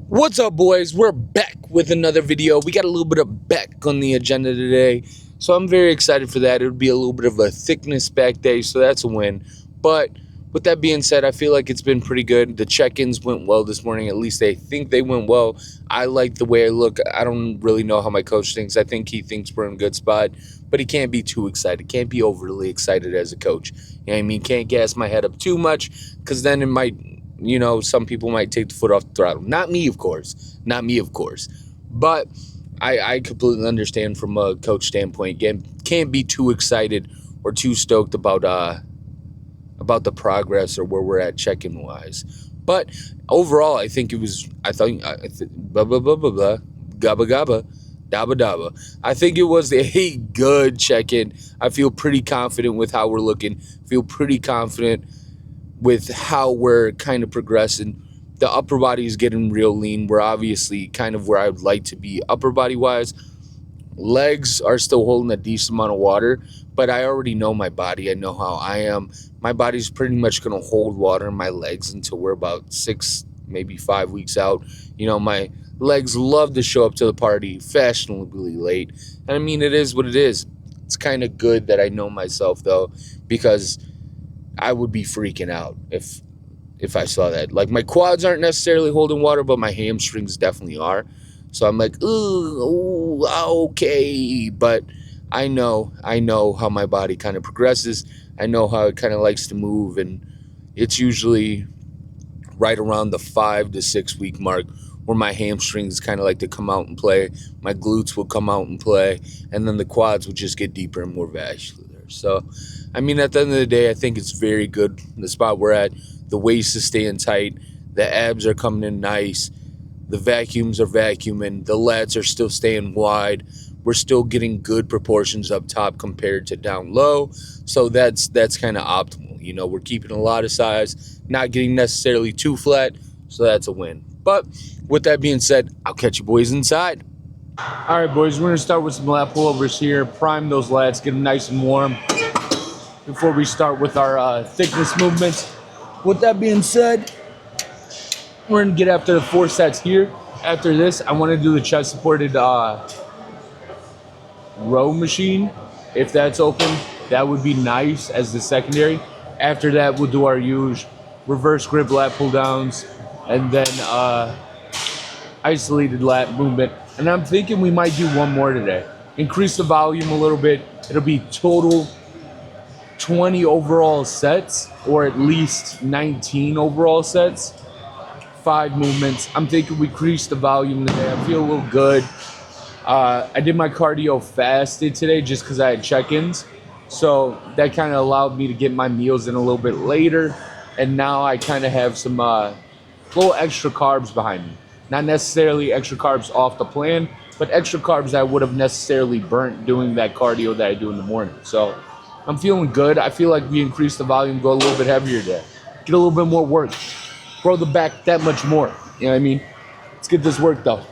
What's up, boys? We're back with another video. We got a little bit of back on the agenda today, so I'm very excited for that. It would be a little bit of a thickness back day, so that's a win. But with that being said, I feel like it's been pretty good. The check-ins went well this morning. At least I think they went well. I like the way I look. I don't really know how my coach thinks. I think he thinks we're in a good spot, but he can't be too excited. Can't be overly excited as a coach. You know what I mean? Can't gas my head up too much, because then it might, some people might take the foot off the throttle. Not me, of course. Not me, of course. But I completely understand from a coach standpoint. Again, can't be too excited or too stoked about the progress or where we're at check-in wise. But overall, I think it was. Blah blah blah blah blah, gabba gabba, dabba dabba. I think it was a good check-in. I feel pretty confident with how we're looking. Feel pretty confident with how we're kind of progressing. The upper body is getting real lean. We're obviously kind of where I would like to be upper body wise. Legs are still holding a decent amount of water, but I already know my body. I know how I am. My body's pretty much going to hold water in my legs until we're about 6, maybe 5 weeks out. My legs love to show up to the party fashionably late. And I mean, it is what it is. It's kind of good that I know myself, though, because I would be freaking out if I saw that. Like, my quads aren't necessarily holding water, but my hamstrings definitely are. So I'm like, ooh, okay. But I know how my body kind of progresses. I know how it kind of likes to move, and it's usually right around the 5 to 6 week mark where my hamstrings kind of like to come out and play. My glutes will come out and play, and then the quads will just get deeper and more vascular. So, I mean, at the end of the day, I think it's very good. The spot we're at, the waist is staying tight, the abs are coming in nice, the vacuums are vacuuming, the lats are still staying wide. We're still getting good proportions up top compared to down low. So that's kind of optimal. We're keeping a lot of size, not getting necessarily too flat. So that's a win. But with that being said, I'll catch you boys inside. All right, boys, we're going to start with some lat pullovers here. Prime those lats, get them nice and warm before we start with our thickness movements. With that being said, we're going to get after the 4 sets here. After this, I want to do the chest supported row machine. If that's open, that would be nice as the secondary. After that, we'll do our huge reverse grip lat pull downs, and then isolated lat movement. And I'm thinking we might do one more today. Increase the volume a little bit. It'll be total 20 overall sets, or at least 19 overall sets. 5 movements. I'm thinking we increase the volume today. I feel a little good. I did my cardio fasted today just because I had check-ins. So that kind of allowed me to get my meals in a little bit later. And now I kind of have some little extra carbs behind me. Not necessarily extra carbs off the plan, but extra carbs I would have necessarily burnt doing that cardio that I do in the morning. So I'm feeling good. I feel like we increase the volume, go a little bit heavier today. Get a little bit more work. Grow the back that much more. You know what I mean? Let's get this work though.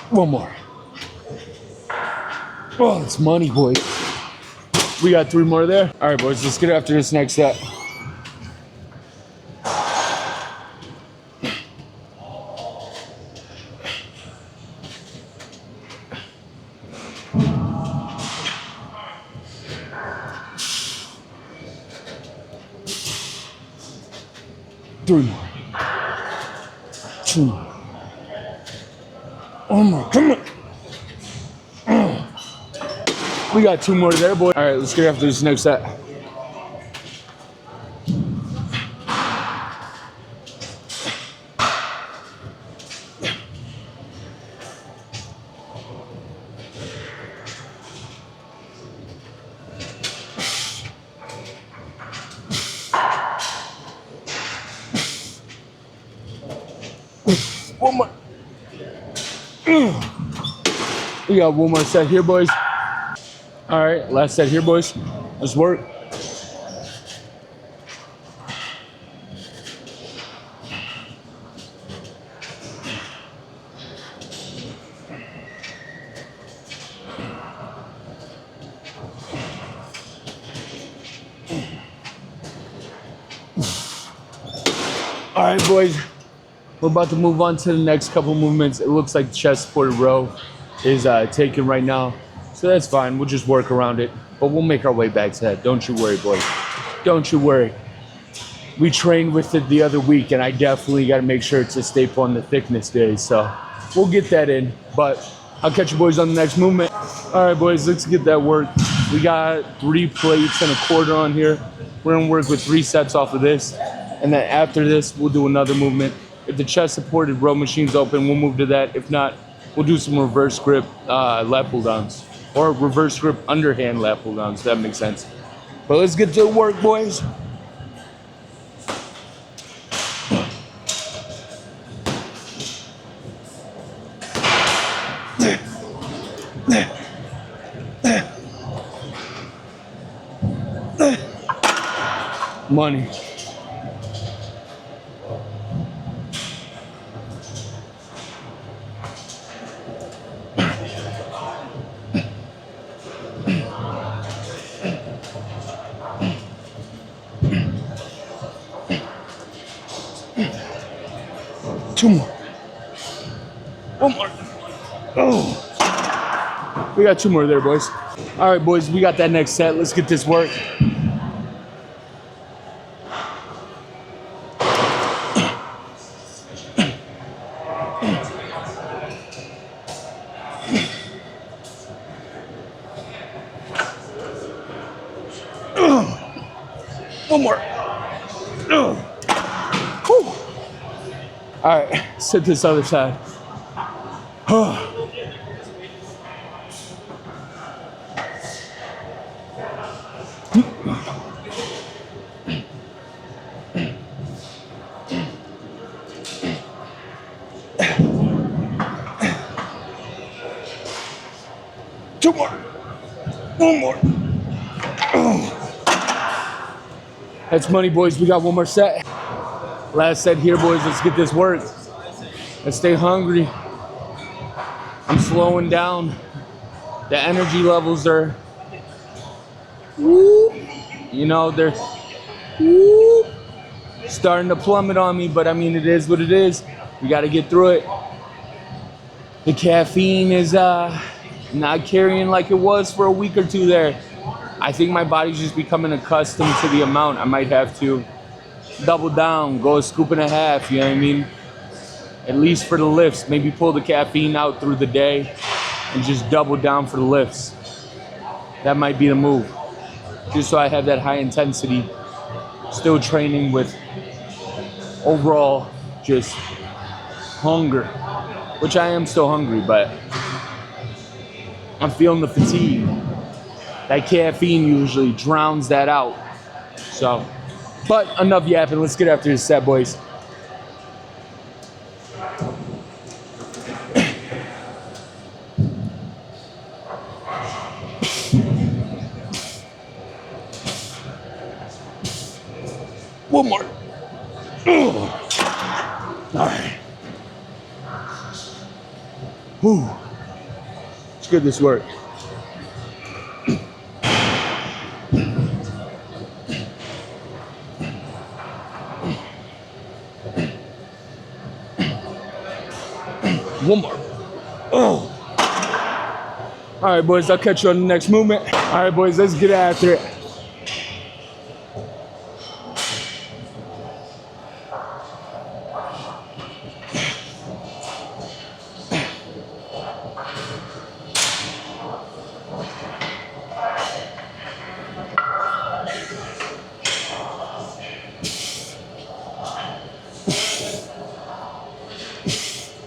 One more. Oh, it's money, boys. We got 3 more there. All right, boys, let's get after this next set. Three more. 2 more. Oh my, come on. We got 2 more there, boy. All right, let's get after this next set. One more. We got one more set here, boys. All right, last set here, boys. Let's work. All right, boys. We're about to move on to the next couple movements. It looks like chest supported row is taken right now. So that's fine. We'll just work around it. But we'll make our way back to that. Don't you worry, boys. Don't you worry. We trained with it the other week, and I definitely got to make sure it's a staple on the thickness day. So we'll get that in. But I'll catch you boys on the next movement. All right, boys. Let's get that work. We got 3 plates and a quarter on here. We're going to work with 3 sets off of this. And then after this, we'll do another movement. If the chest supported row machine's open, we'll move to that. If not, we'll do some reverse grip lat pull downs or reverse grip underhand lat pull downs. That makes sense. But let's get to work, boys. Money. Two more. One more. Oh. We got 2 more there, boys. All right, boys, we got that next set. Let's get this work. One more. All right, sit this other side. Two more. One more. That's money, boys. We got 1 more set. Last set here, boys. Let's get this work. Let's stay hungry. I'm slowing down. The energy levels are, you know, they're starting to plummet on me, but I mean, it is what it is. We got to get through it. The caffeine is not carrying like it was for a week or 2 there. I think my body's just becoming accustomed to the amount. I might have to double down, go a scoop and a half, you know what I mean? At least for the lifts. Maybe pull the caffeine out through the day and just double down for the lifts. That might be the move. Just so I have that high intensity, still training with overall just hunger, which I am still hungry, but I'm feeling the fatigue. That caffeine usually drowns that out. So, but enough yapping. Let's get after this set, boys. One more. All right. Whew. Let's get this work. One more. Oh. All right, boys, I'll catch you on the next movement. All right, boys, let's get after it.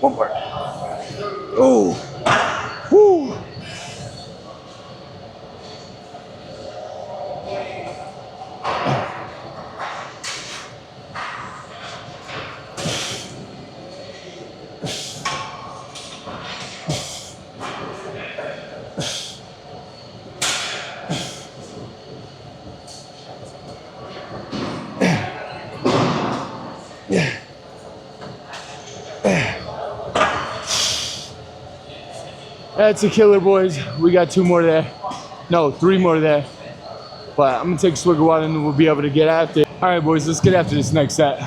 One more. Oh. Whew. That's a killer, boys. We got 2 more there. No, 3 more there. But I'm gonna take a swig of water and then we'll be able to get after it. All right, boys, let's get after this next set.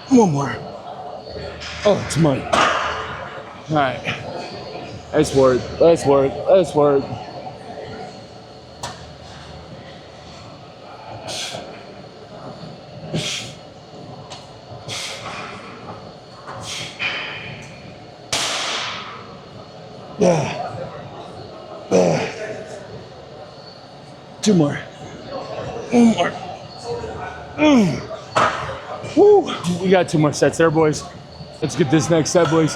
One more. Oh, it's money. All right. Let's work. Let's work. Let's work. Yeah. 2 more. 1 more. Woo. We got 2 more sets there, boys. Let's get this next set, boys.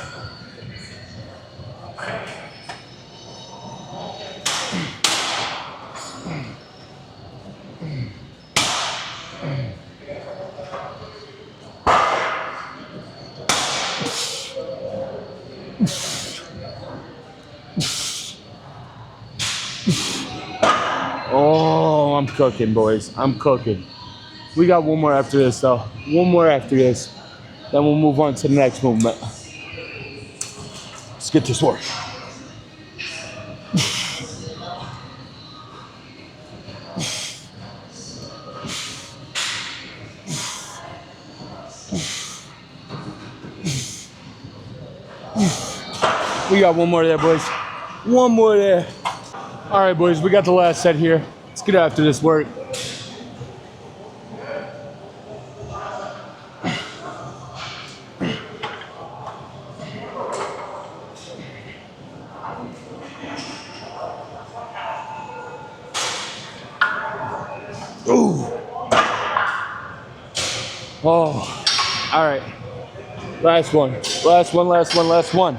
Oh, I'm cooking, boys. I'm cooking. We got 1 more after this, though. 1 more after this. Then we'll move on to the next movement. Let's get this work. We got 1 more there, boys. 1 more there. All right, boys, we got the last set here. Let's get after this work. Ooh. Oh. All right. Last one. Last one, last one, last one.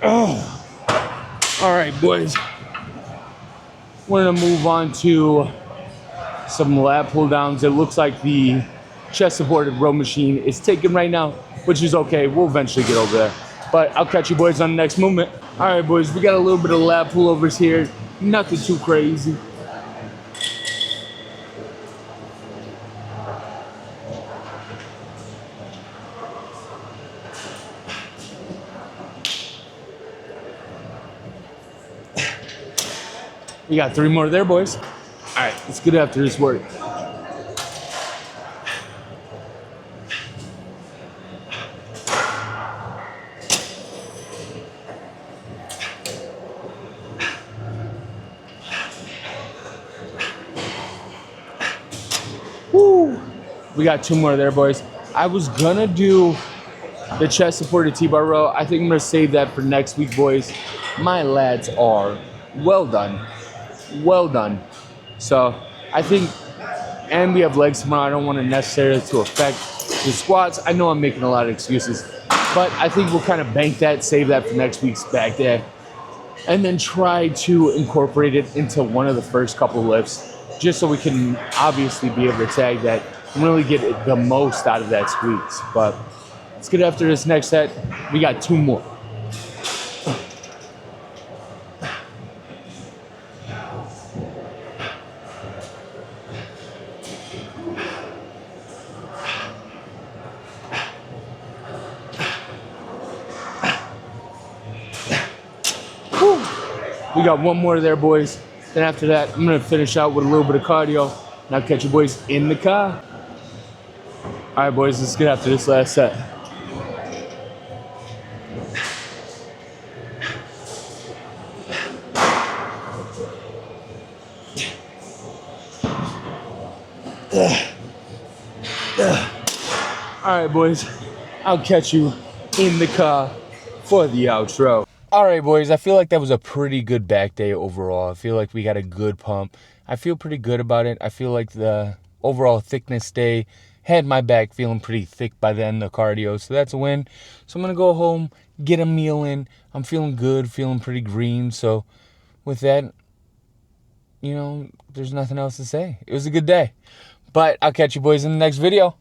Oh. All right, boys. We're gonna move on to some lat pull downs. It looks like the chest supported row machine is taken right now, which is okay. We'll eventually get over there. But I'll catch you boys on the next movement. All right, boys, we got a little bit of lat pullovers here. Nothing too crazy. We got 3 more there, boys. All right, let's get after this work. Woo! We got 2 more there, boys. I was gonna do the chest supported T-bar row. I think I'm gonna save that for next week, boys. My lads are well done. Well done. So I think, and we have legs tomorrow. I don't want to necessarily to affect the squats. I know I'm making a lot of excuses, but I think we'll kind of bank that, save that for next week's back day, and then try to incorporate it into one of the first couple lifts, just so we can obviously be able to tag that and really get the most out of that squeeze. But let's get after this next set. We got 2 more. We got 1 more there, boys. Then after that, I'm gonna finish out with a little bit of cardio, and I'll catch you boys in the car. All right, boys, let's get after this last set. All right, boys, I'll catch you in the car for the outro. All right, boys, I feel like that was a pretty good back day overall. I feel like we got a good pump. I feel pretty good about it. I feel like the overall thickness day Had my back feeling pretty thick by the end of the cardio, so that's a win. So I'm going to go home, get a meal in. I'm feeling good, feeling pretty green. So with that, there's nothing else to say. It was a good day. But I'll catch you boys in the next video.